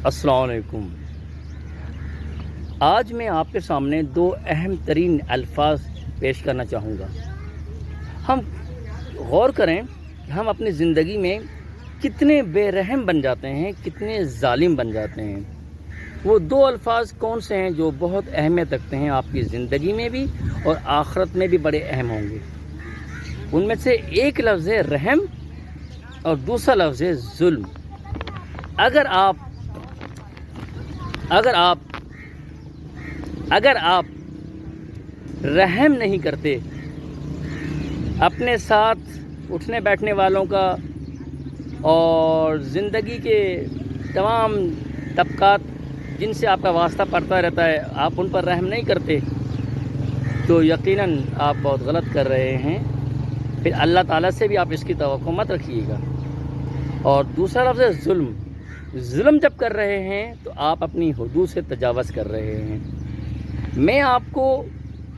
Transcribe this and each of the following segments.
السلام علیکم۔ آج میں آپ کے سامنے دو اہم ترین الفاظ پیش کرنا چاہوں گا۔ ہم غور کریں کہ ہم اپنی زندگی میں کتنے بے رحم بن جاتے ہیں، کتنے ظالم بن جاتے ہیں۔ وہ دو الفاظ کون سے ہیں جو بہت اہمیت رکھتے ہیں آپ کی زندگی میں بھی اور آخرت میں بھی بڑے اہم ہوں گے؟ ان میں سے ایک لفظ ہے رحم اور دوسرا لفظ ہے ظلم۔ اگر آپ رحم نہیں کرتے اپنے ساتھ اٹھنے بیٹھنے والوں کا اور زندگی کے تمام طبقات جن سے آپ کا واسطہ پڑتا رہتا ہے، آپ ان پر رحم نہیں کرتے، تو یقیناً آپ بہت غلط کر رہے ہیں۔ پھر اللہ تعالیٰ سے بھی آپ اس کی توقع مت رکھیے گا۔ اور دوسرا لفظ ہے ظلم۔ ظلم جب کر رہے ہیں تو آپ اپنی حدود سے تجاوز کر رہے ہیں۔ میں آپ کو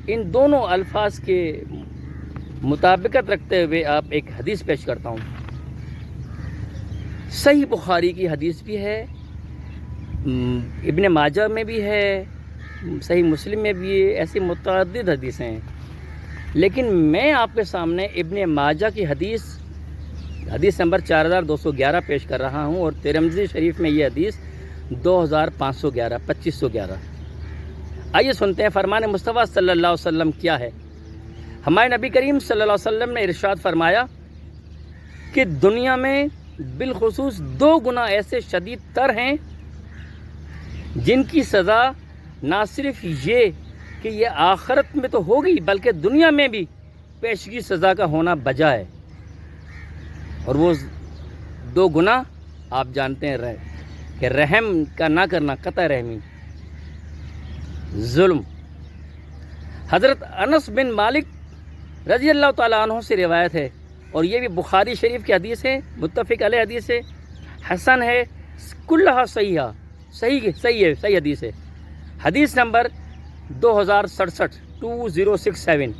ان دونوں الفاظ کے مطابقت رکھتے ہوئے آپ ایک حدیث پیش کرتا ہوں۔ صحیح بخاری کی حدیث بھی ہے، ابن ماجہ میں بھی ہے، صحیح مسلم میں بھی ہے، ایسی متعدد حدیثیں ہیں۔ لیکن میں آپ کے سامنے ابن ماجہ کی حدیث نمبر 4211 پیش کر رہا ہوں، اور ترمذی شریف میں یہ حدیث 2511۔ آئیے سنتے ہیں فرمان مصطفیٰ صلی اللہ علیہ وسلم کیا ہے۔ ہمارے نبی کریم صلی اللہ علیہ وسلم نے ارشاد فرمایا کہ دنیا میں بالخصوص دو گناہ ایسے شدید تر ہیں جن کی سزا نہ صرف یہ کہ یہ آخرت میں تو ہوگی بلکہ دنیا میں بھی پیشگی سزا کا ہونا بجا ہے۔ اور وہ دو گناہ آپ جانتے ہیں کہ رحم کا نہ کرنا، قطع رحمی، ظلم۔ حضرت انس بن مالک رضی اللہ تعالیٰ عنہ سے روایت ہے، اور یہ بھی بخاری شریف کی حدیث ہے، متفق علیہ حدیث ہے، حسن ہے، کلہا صحیح حدیث ہے۔ حدیث نمبر 2067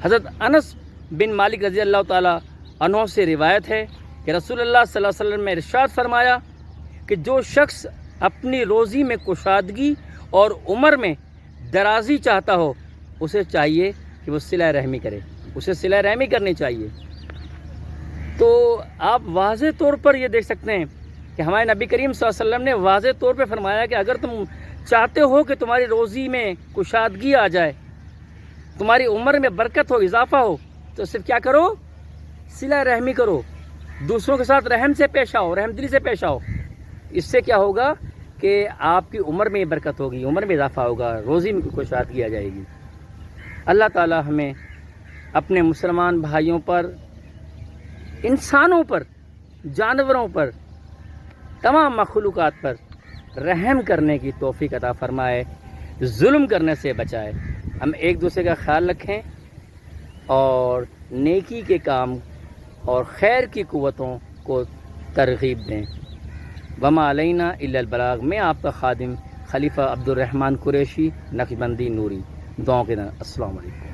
حضرت انس بن مالک رضی اللہ تعالیٰ عنہ سے روایت ہے کہ رسول اللہ صلی اللہ علیہ وسلم نے ارشاد فرمایا کہ جو شخص اپنی روزی میں کشادگی اور عمر میں درازی چاہتا ہو، اسے چاہیے کہ وہ صلہ رحمی کرے، اسے صلہ رحمی کرنی چاہیے۔ تو آپ واضح طور پر یہ دیکھ سکتے ہیں کہ ہمارے نبی کریم صلی اللہ علیہ وسلم نے واضح طور پہ فرمایا کہ اگر تم چاہتے ہو کہ تمہاری روزی میں کشادگی آ جائے، تمہاری عمر میں برکت ہو، اضافہ ہو، تو صرف کیا کرو؟ صلہ رحمی کرو، دوسروں کے ساتھ رحم سے پیش آؤ، رحم دلی سے پیش آؤ۔ اس سے کیا ہوگا کہ آپ کی عمر میں برکت ہوگی، عمر میں اضافہ ہوگا، روزی میں کشادگی آ جائے گی۔ اللہ تعالی ہمیں اپنے مسلمان بھائیوں پر، انسانوں پر، جانوروں پر، تمام مخلوقات پر رحم کرنے کی توفیق عطا فرمائے، ظلم کرنے سے بچائے۔ ہم ایک دوسرے کا خیال رکھیں اور نیکی کے کام اور خیر کی قوتوں کو ترغیب دیں۔ وما علینا الا البلاغ۔ میں آپ کا خادم خلیفہ عبد الرحمن قریشی، نقشبندی نوری، دعاؤں کے دن۔ السلام علیکم۔